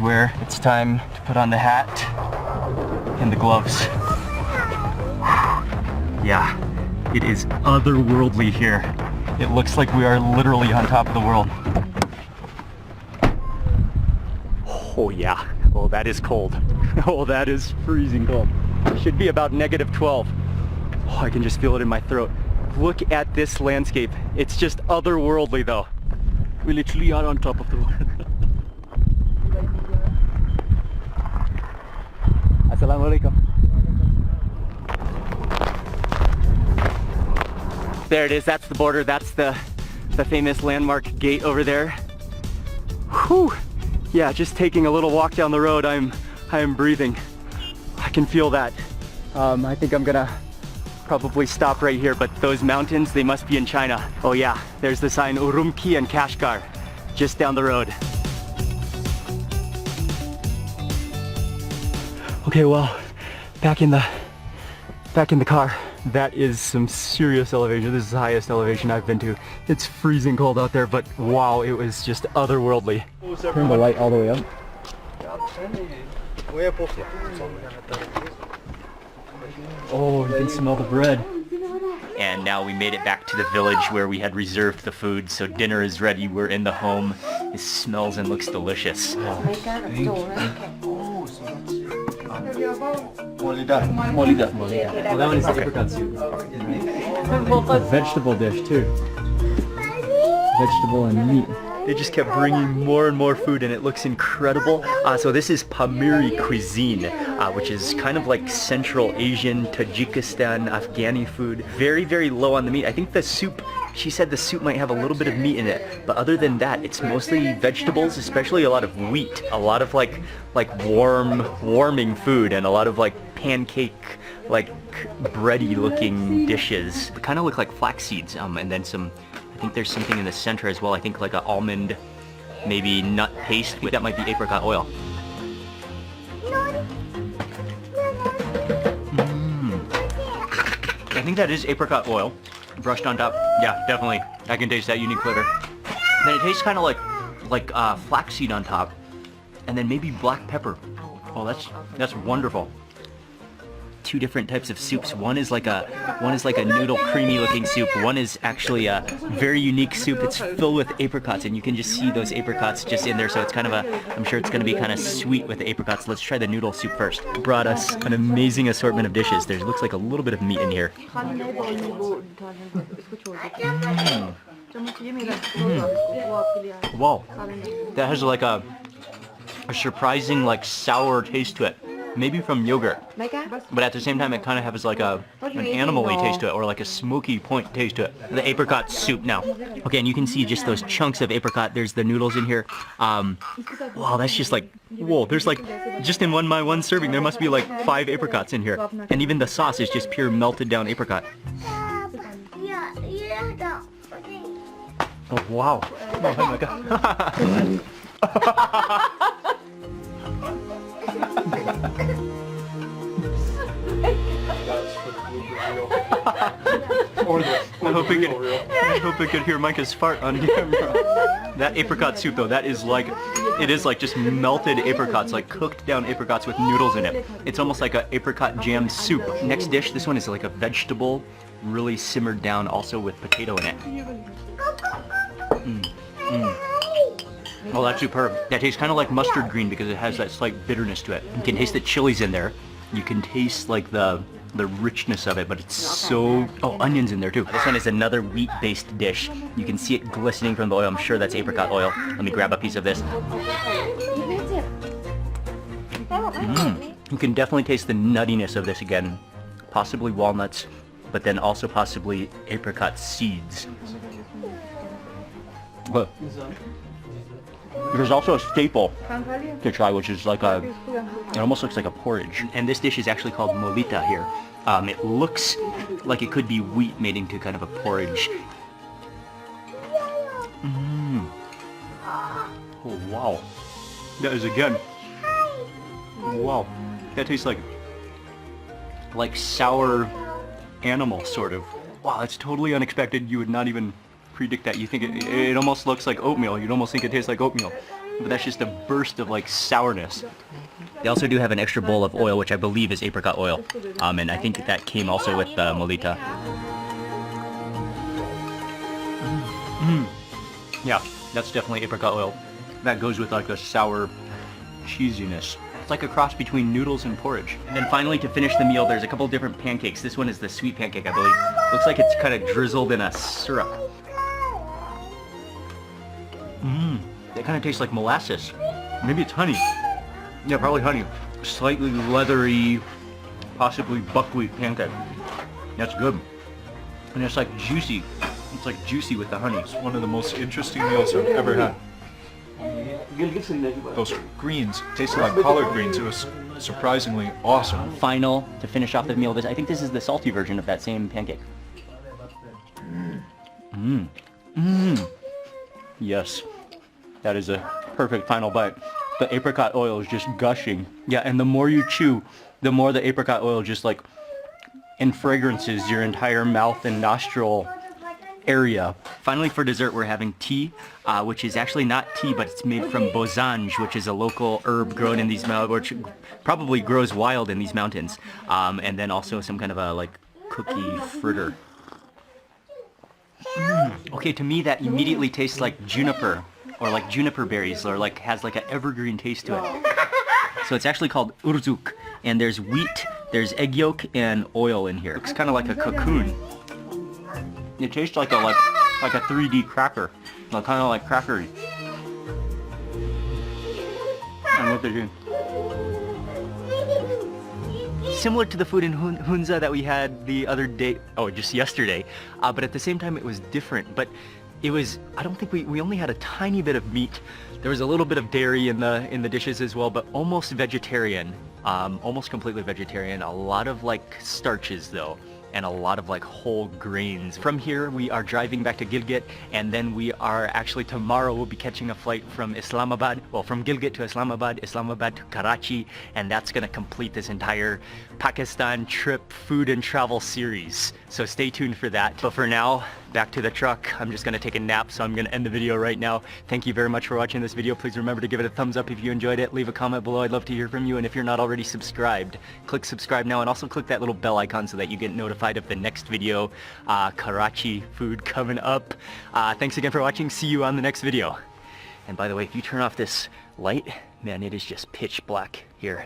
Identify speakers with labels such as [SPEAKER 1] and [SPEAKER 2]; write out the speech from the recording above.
[SPEAKER 1] is where it's time to put on the hat and the gloves. Yeah, it is otherworldly here. It looks like we are literally on top of the world. Oh yeah, oh that is cold. Oh, that is freezing cold. It should be about -12. Oh, I can just feel it in my throat. Look at this landscape. It's just otherworldly though. We literally are on top of the world. Assalamu alaikum. There it is, that's the border, that's the famous landmark gate over there. Whew! Yeah, just taking a little walk down the road, I am breathing. I can feel that. I think I'm gonna probably stop right here, but those mountains, they must be in China. Oh yeah, there's the sign Urumqi and Kashgar, just down the road. Okay, well, back in the car. That is some serious elevation. This is the highest elevation I've been to. It's freezing cold out there, but wow, it was just otherworldly. Turn the light all the way up. Oh, you can smell the bread. And now we made it back to the village where we had reserved the food, so dinner is ready. We're in the home. It smells and looks delicious. Molida. Well, that one is the apricot soup. It's a vegetable dish too. Vegetable and meat. They just kept bringing more and more food and it looks incredible. So this is PAMIRI cuisine, which is kind of like Central Asian, Tajikistan, Afghani food. Very, very low on the meat. I think the soup, she said the soup might have a little bit of meat in it, but other than that, it's mostly vegetables, especially a lot of wheat, a lot of like warming food, and a lot of like pancake, like bready looking dishes. They kind of look like flax seeds, and then some, I think there's something in the center as well. I think like an almond, maybe nut paste. That might be apricot oil. I think that is apricot oil. Brushed on top. Yeah, definitely. I can taste that unique flavor. Then it tastes kind of like flaxseed on top, and then maybe black pepper. Oh, that's wonderful. Two different types of soups. One is like a noodle creamy looking soup. One is actually a very unique soup. It's filled with apricots, and you can just see those apricots just in there. So it's kind of I'm sure it's going to be kind of sweet with the apricots. Let's try the noodle soup first. Brought us an amazing assortment of dishes. There looks like a little bit of meat in here. Wow, that has like a surprising like sour taste to it. Maybe from yogurt, but at the same time it kind of has like an animal-y taste to it, or like a smoky point taste to it. The apricot soup now. Okay, and you can see just those chunks of apricot. There's the noodles in here. Wow, that's just like, whoa, there's like, just in my one serving, there must be like 5 apricots in here. And even the sauce is just pure melted down apricot. Oh, wow. Oh my God. I hope I could hear Micah's fart on camera. That apricot soup though, it is like just melted apricots, like cooked down apricots with noodles in it. It's almost like an apricot jam soup. Next dish, this one is like a vegetable, really simmered down, also with potato in it. Oh, that's superb. That tastes kind of like mustard green because it has that slight bitterness to it. You can taste the chilies in there. You can taste like the richness of it, but it's so... Oh, onions in there too. This one is another wheat-based dish. You can see it glistening from the oil. I'm sure that's apricot oil. Let me grab a piece of this. You can definitely taste the nuttiness of this again. Possibly walnuts, but then also possibly apricot seeds. But there's also a staple to try, which is like it almost looks like a porridge. And this dish is actually called molita here. It looks like it could be wheat made into kind of a porridge. Oh, wow. That is again. Wow. That tastes like sour animal, sort of. Wow, that's totally unexpected. You would not even predict that. You think it almost looks like oatmeal. You'd almost think it tastes like oatmeal. but that's just a burst of like sourness. They also do have an extra bowl of oil, which I believe is apricot oil, and I think that came also with the molita. Yeah, that's definitely apricot oil. That goes with like a sour cheesiness. It's like a cross between noodles and porridge. And then finally, to finish the meal, there's a couple different pancakes. This one is the sweet pancake, I believe. Looks like it's kind of drizzled in a syrup. It kind of tastes like molasses. Maybe it's honey. Yeah, probably honey. Slightly leathery, possibly buckwheat pancake. That's good. And it's like juicy. It's like juicy with the honey.
[SPEAKER 2] It's one of the most interesting meals I've ever had. Those greens tasted like collard greens. It was surprisingly awesome.
[SPEAKER 1] Final, to finish off the meal, I think this is the salty version of that same pancake. Yes, that is a perfect final bite. The apricot oil is just gushing. Yeah, and the more you chew, the more the apricot oil just like fragrances your entire mouth and nostril area. Finally, for dessert, we're having tea, which is actually not tea, but it's made from bozange, which is a local herb grown in these mountains, which probably grows wild in these mountains. And then also some kind of a like cookie fritter. Okay, to me that immediately tastes like juniper, or like juniper berries, or like has like an evergreen taste to it. So it's actually called urzuk, and there's wheat, there's egg yolk, and oil in here. It's kind of like a cocoon. It tastes like a 3D cracker, like kind of like crackery. And what they're doing. Similar to the food in Hunza that we had the other day, just yesterday, but at the same time it was different. But it was, I don't think we only had a tiny bit of meat. There was a little bit of dairy in the dishes as well, but almost vegetarian, almost completely vegetarian. A lot of like starches though, and a lot of like whole grains. From here we are driving back to Gilgit, and then we are actually tomorrow we'll be catching a flight from Islamabad, well from Gilgit to Islamabad, Islamabad to Karachi, and that's gonna complete this entire Pakistan trip food and travel series. So stay tuned for that. But for now, back to the truck. I'm just gonna take a nap, so I'm gonna end the video right now. Thank you very much for watching this video. Please remember to give it a thumbs up if you enjoyed it. Leave a comment below. I'd love to hear from you. And if you're not already subscribed, click subscribe now, and also click that little bell icon so that you get notified of the next video. Karachi food coming up. Thanks again for watching. See you on the next video. And by the way, if you turn off this light, man, it is just pitch black here.